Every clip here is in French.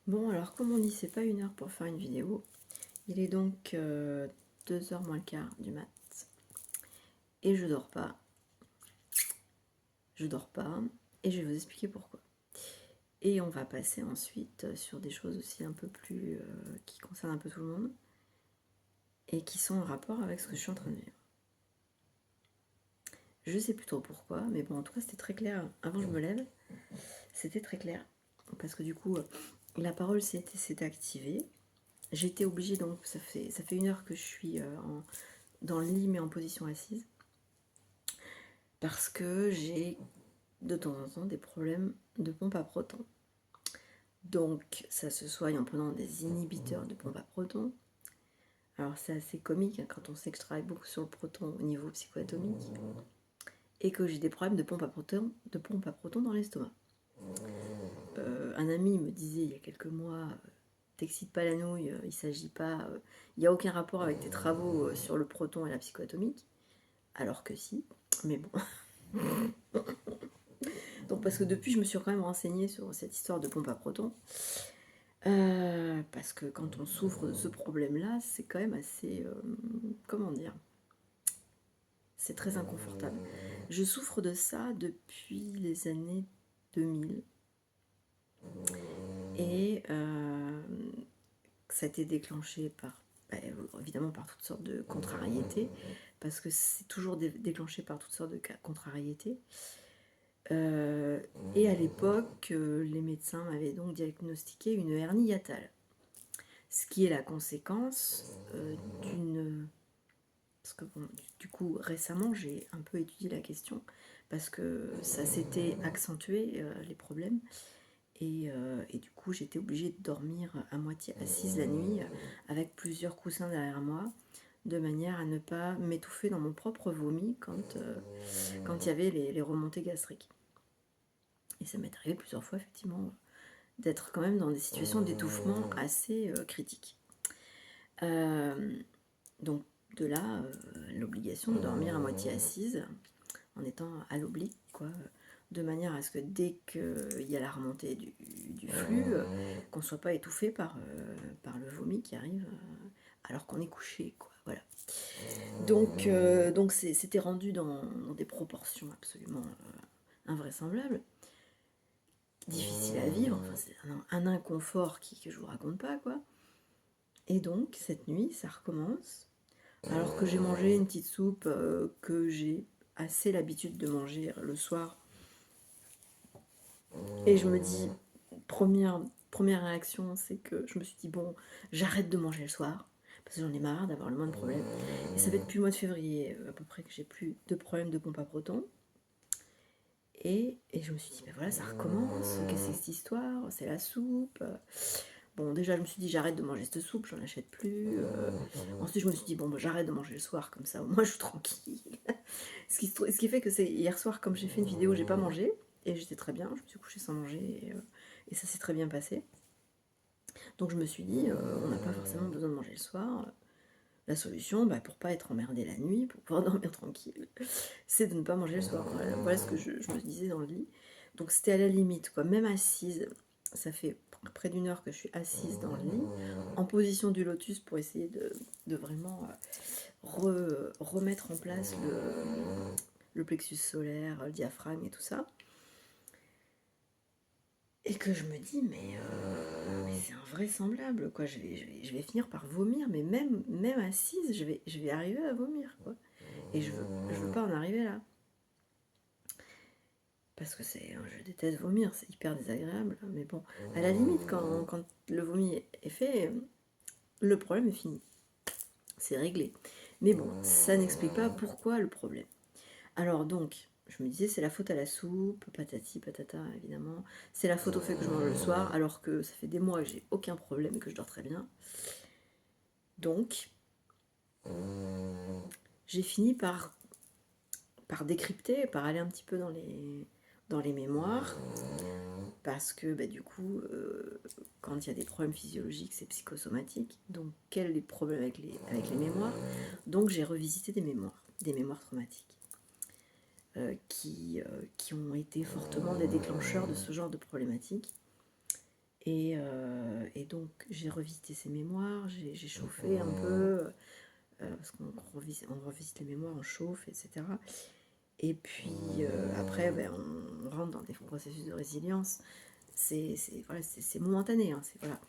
Bon, alors comme on dit, c'est pas 1 heure pour faire une vidéo. Il est donc 2h moins le quart du mat. Et je dors pas. Je dors pas. Et je vais vous expliquer pourquoi. Et on va passer ensuite sur des choses aussi un peu plus qui concernent un peu tout le monde. Et qui sont en rapport avec ce que je suis en train de vivre. Je sais plus trop pourquoi, mais bon, en tout cas, c'était très clair. Avant que je me lève, c'était très clair. Parce que du coup, la parole s'était activée. J'étais obligée, donc ça fait 1 heure que je suis dans le lit, mais en position assise. Parce que j'ai de temps en temps des problèmes de pompe à protons. Donc ça se soigne en prenant des inhibiteurs de pompe à protons. Alors c'est assez comique hein, quand on sait que je travaille beaucoup sur le proton au niveau psychoatomique et que j'ai des problèmes de pompe à protons dans l'estomac. Un ami me disait il y a quelques mois, t'excites pas la nouille, il s'agit pas, il n'y a aucun rapport avec tes travaux sur le proton et la psychoatomique. Alors que si, mais bon. Donc parce que depuis je me suis quand même renseignée sur cette histoire de pompe à protons. Parce que quand on souffre de ce problème-là, c'est quand même assez... comment dire? C'est très inconfortable. Je souffre de ça depuis les années 2000. Et ça a été déclenché par, évidemment par toutes sortes de contrariétés, parce que c'est toujours déclenché par toutes sortes de contrariétés. Et à l'époque, les médecins m'avaient donc diagnostiqué une hernie hiatale. Ce qui est la conséquence d'une... Parce que bon, du coup, récemment, j'ai un peu étudié la question, parce que ça s'était accentué, les problèmes, et du coup, j'étais obligée de dormir à moitié assise la nuit, avec plusieurs coussins derrière moi, de manière à ne pas m'étouffer dans mon propre vomi quand il y avait les remontées gastriques. Et ça m'est arrivé plusieurs fois, effectivement, d'être quand même dans des situations d'étouffement assez critiques. Donc de là, l'obligation de dormir à moitié assise, en étant à l'oblique, quoi, de manière à ce que dès qu'il y a la remontée du flux, qu'on ne soit pas étouffé par le vomi qui arrive alors qu'on est couché, quoi, voilà. Donc c'était rendu dans des proportions absolument invraisemblables, difficiles à vivre, enfin, c'est un inconfort que je vous raconte pas, quoi. Et donc, cette nuit, ça recommence. Alors que j'ai mangé une petite soupe que j'ai assez l'habitude de manger le soir. Et je me dis, première réaction, c'est que je me suis dit, bon, j'arrête de manger le soir. Parce que j'en ai marre d'avoir le moins de problèmes. Et ça fait depuis le mois de février à peu près que j'ai plus de problèmes de pompe à protons. Et je me suis dit, ben voilà, ça recommence. Qu'est-ce que c'est cette histoire? C'est la soupe. Bon, déjà, je me suis dit, j'arrête de manger cette soupe, j'en achète plus. Ensuite, je me suis dit, bon, bah, j'arrête de manger le soir, comme ça, au moins, je suis tranquille. ce qui fait que c'est hier soir, comme j'ai fait une vidéo, j'ai pas mangé. Et j'étais très bien, je me suis couchée sans manger. Et ça s'est très bien passé. Donc, je me suis dit, on n'a pas forcément besoin de manger le soir. La solution, bah, pour pas être emmerdée la nuit, pour pouvoir dormir tranquille, c'est de ne pas manger le soir. Voilà ce que je me disais dans le lit. Donc c'était à la limite, quoi. Même assise, ça fait près d'1 heure que je suis assise dans le lit, en position du lotus pour essayer de vraiment remettre en place le plexus solaire, le diaphragme et tout ça. Et que je me dis, mais c'est invraisemblable, quoi. Je vais finir par vomir, mais même assise, je vais arriver à vomir, quoi. Et je veux pas en arriver là. Parce que je déteste vomir, c'est hyper désagréable. Mais bon, à la limite, quand le vomi est fait, le problème est fini. C'est réglé. Mais bon, ça n'explique pas pourquoi le problème. Alors donc, je me disais, c'est la faute à la soupe, patati, patata, évidemment. C'est la faute au fait que je mange le soir, alors que ça fait des mois que j'ai aucun problème et que je dors très bien. Donc, j'ai fini par décrypter, par aller un petit peu dans les mémoires, parce que bah, du coup, quand il y a des problèmes physiologiques, c'est psychosomatique. Donc, quels sont les problèmes avec les mémoires? Donc, j'ai revisité des mémoires traumatiques. Qui ont été fortement des déclencheurs de ce genre de problématiques. Et et donc j'ai revisité ces mémoires, j'ai chauffé un peu, parce qu'on revisite les mémoires, on chauffe, etc. Et puis après, ben, on rentre dans des processus de résilience. Voilà, c'est momentané, hein, voilà.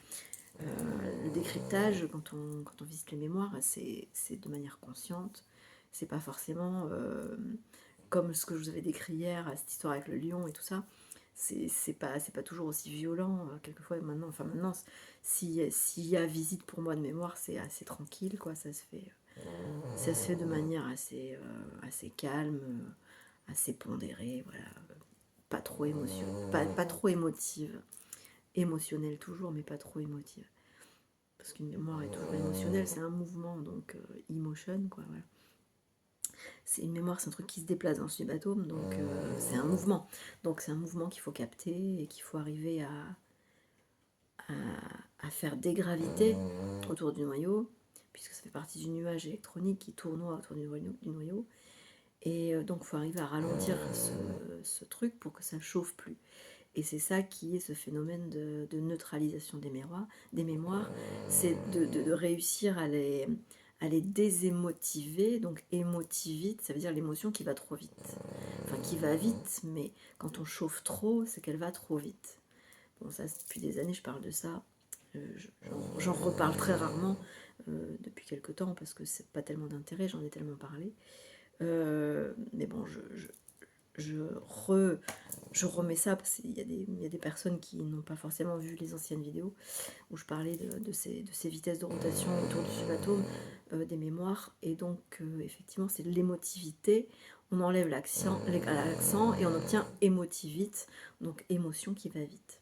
Le décryptage, quand on visite les mémoires, c'est de manière consciente. C'est pas forcément comme ce que je vous avais décrit hier, cette histoire avec le lion et tout ça. C'est pas toujours aussi violent. Quelquefois, maintenant, s'il y a visite pour moi de mémoire, c'est assez tranquille, quoi. Ça se fait de manière assez calme, assez pondérée, voilà. Pas trop pas trop émotive. Émotionnelle toujours, mais pas trop émotive. Parce qu'une mémoire est toujours émotionnelle, c'est un mouvement, donc emotion, quoi, voilà. C'est une mémoire, c'est un truc qui se déplace dans le subatome, donc c'est un mouvement. Donc c'est un mouvement qu'il faut capter et qu'il faut arriver à faire dégraviter autour du noyau, puisque ça fait partie du nuage électronique qui tournoie autour du noyau. Et donc il faut arriver à ralentir ce truc pour que ça ne chauffe plus. Et c'est ça qui est ce phénomène de neutralisation des mémoires, c'est de réussir à les désémotiver. Donc émotivite, ça veut dire l'émotion qui va trop vite. Enfin, qui va vite, mais quand on chauffe trop, c'est qu'elle va trop vite. Bon, ça, depuis des années, je parle de ça. J'en reparle très rarement depuis quelques temps, parce que c'est pas tellement d'intérêt, j'en ai tellement parlé. Mais bon, je remets ça parce qu'il y a des personnes qui n'ont pas forcément vu les anciennes vidéos où je parlais de ces vitesses de rotation autour du subatome, des mémoires. Et donc, effectivement, c'est de l'émotivité. On enlève l'accent et on obtient émotivite, donc émotion qui va vite.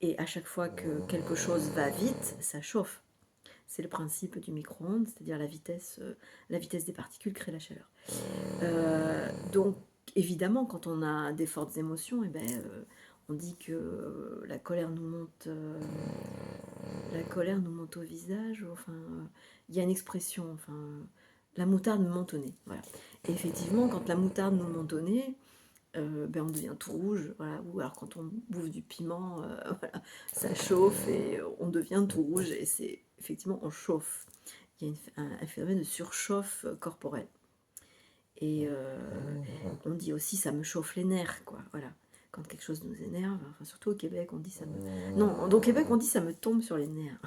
Et à chaque fois que quelque chose va vite, ça chauffe. C'est le principe du micro-ondes, c'est-à-dire la vitesse des particules crée la chaleur. Donc, évidemment, quand on a des fortes émotions, on dit que la colère nous monte au visage. Enfin, il y a une expression, la moutarde me monte au nez. Voilà. Et effectivement, quand la moutarde nous monte au nez, on devient tout rouge, voilà. Ou alors quand on bouffe du piment, voilà, ça chauffe et on devient tout rouge, et c'est effectivement on chauffe. Il y a un phénomène de surchauffe corporel. Et on dit aussi ça me chauffe les nerfs, quoi. Voilà. Quand quelque chose nous énerve, enfin, surtout au Québec, on dit ça me. Non, au Québec, on dit ça me tombe sur les nerfs.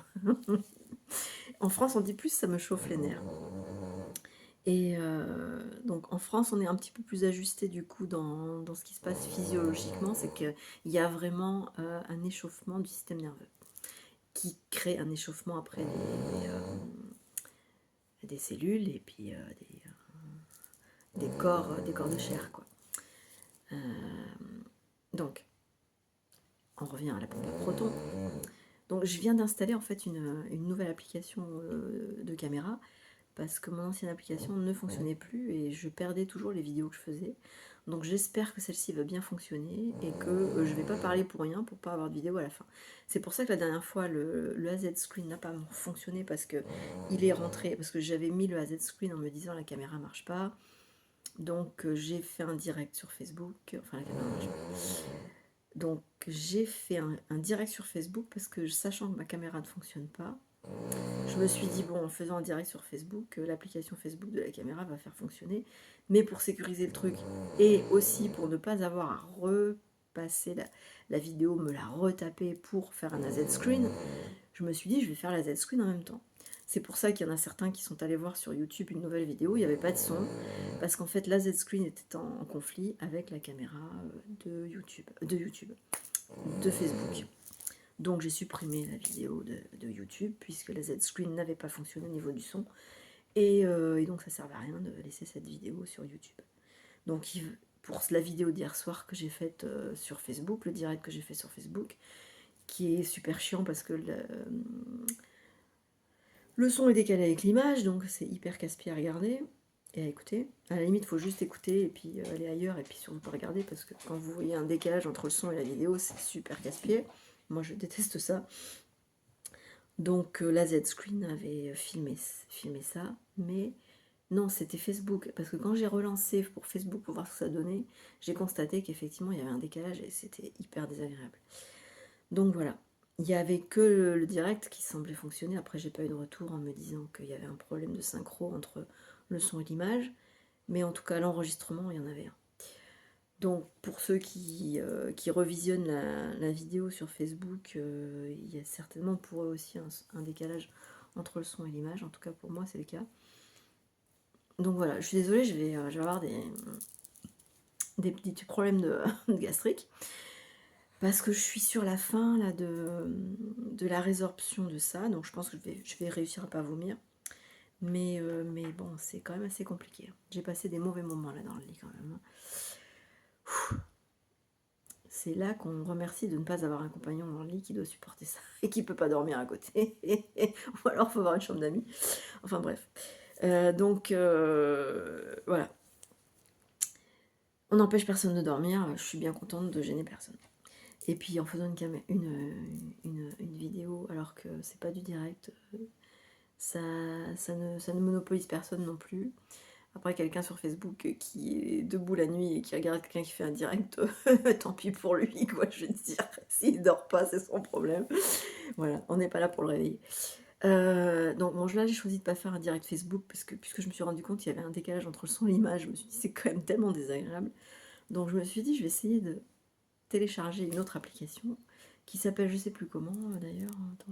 En France, on dit plus ça me chauffe les nerfs. Et donc en France, on est un petit peu plus ajusté du coup dans ce qui se passe physiologiquement, c'est qu'il y a vraiment un échauffement du système nerveux qui crée un échauffement après des cellules et puis des corps de chair, quoi. Donc, on revient à la pompe à protons. Donc je viens d'installer en fait une nouvelle application de caméra, parce que mon ancienne application ne fonctionnait plus et je perdais toujours les vidéos que je faisais. Donc j'espère que celle-ci va bien fonctionner et que je ne vais pas parler pour rien, pour pas avoir de vidéo à la fin. C'est pour ça que la dernière fois le AZ Screen n'a pas fonctionné, parce que il est rentré, parce que j'avais mis le AZ Screen en me disant la caméra marche pas. Donc j'ai fait un direct sur Facebook, enfin la caméra marche pas. Donc j'ai fait un direct sur Facebook parce que, sachant que ma caméra ne fonctionne pas, je me suis dit, bon, en faisant un direct sur Facebook, l'application Facebook de la caméra va faire fonctionner, mais pour sécuriser le truc, et aussi pour ne pas avoir à repasser la vidéo, me la retaper pour faire un AZ screen, je me suis dit, je vais faire l'AZ screen en même temps. C'est pour ça qu'il y en a certains qui sont allés voir sur YouTube une nouvelle vidéo, il n'y avait pas de son, parce qu'en fait l'AZ screen était en conflit avec la caméra de Facebook. Donc j'ai supprimé la vidéo de YouTube, puisque la Z-Screen n'avait pas fonctionné au niveau du son. Et donc ça ne servait à rien de laisser cette vidéo sur YouTube. Donc pour la vidéo d'hier soir que j'ai faite sur Facebook, le direct que j'ai fait sur Facebook, qui est super chiant parce que le son est décalé avec l'image, donc c'est hyper casse-pied à regarder et à écouter. À la limite, il faut juste écouter et puis aller ailleurs et puis surtout pas regarder, parce que quand vous voyez un décalage entre le son et la vidéo, c'est super casse-pied. Moi, je déteste ça. Donc la Z-Screen avait filmé ça, mais non, c'était Facebook, parce que quand j'ai relancé pour Facebook pour voir ce que ça donnait, j'ai constaté qu'effectivement il y avait un décalage et c'était hyper désagréable. Donc voilà, Il y avait que le direct qui semblait fonctionner. Après, j'ai pas eu de retour en me disant qu'il y avait un problème de synchro entre le son et l'image. Mais en tout cas, l'enregistrement, il y en avait un. Donc, pour ceux qui revisionnent la vidéo sur Facebook, il y a certainement pour eux aussi un décalage entre le son et l'image. En tout cas, pour moi, c'est le cas. Donc voilà, je suis désolée, je vais avoir des petits problèmes de gastrique. Parce que je suis sur la fin là, de la résorption de ça. Donc, je pense que je vais réussir à pas vomir. Mais bon, c'est quand même assez compliqué. J'ai passé des mauvais moments là dans le lit quand même. C'est là qu'on remercie de ne pas avoir un compagnon dans le lit qui doit supporter ça et qui peut pas dormir à côté. Ou alors il faut avoir une chambre d'amis. Enfin bref. Donc voilà. On n'empêche personne de dormir. Je suis bien contente de gêner personne. Et puis en faisant une vidéo alors que c'est pas du direct, ça ne monopolise personne non plus. Après, quelqu'un sur Facebook qui est debout la nuit et qui regarde quelqu'un qui fait un direct, tant pis pour lui, quoi, je veux dire. S'il dort pas, c'est son problème. Voilà, on n'est pas là pour le réveiller. Donc bon, là, j'ai choisi de pas faire un direct Facebook parce que puisque je me suis rendu compte qu'il y avait un décalage entre le son et l'image, je me suis dit c'est quand même tellement désagréable. Donc je me suis dit je vais essayer de télécharger une autre application qui s'appelle je sais plus comment d'ailleurs. Attends,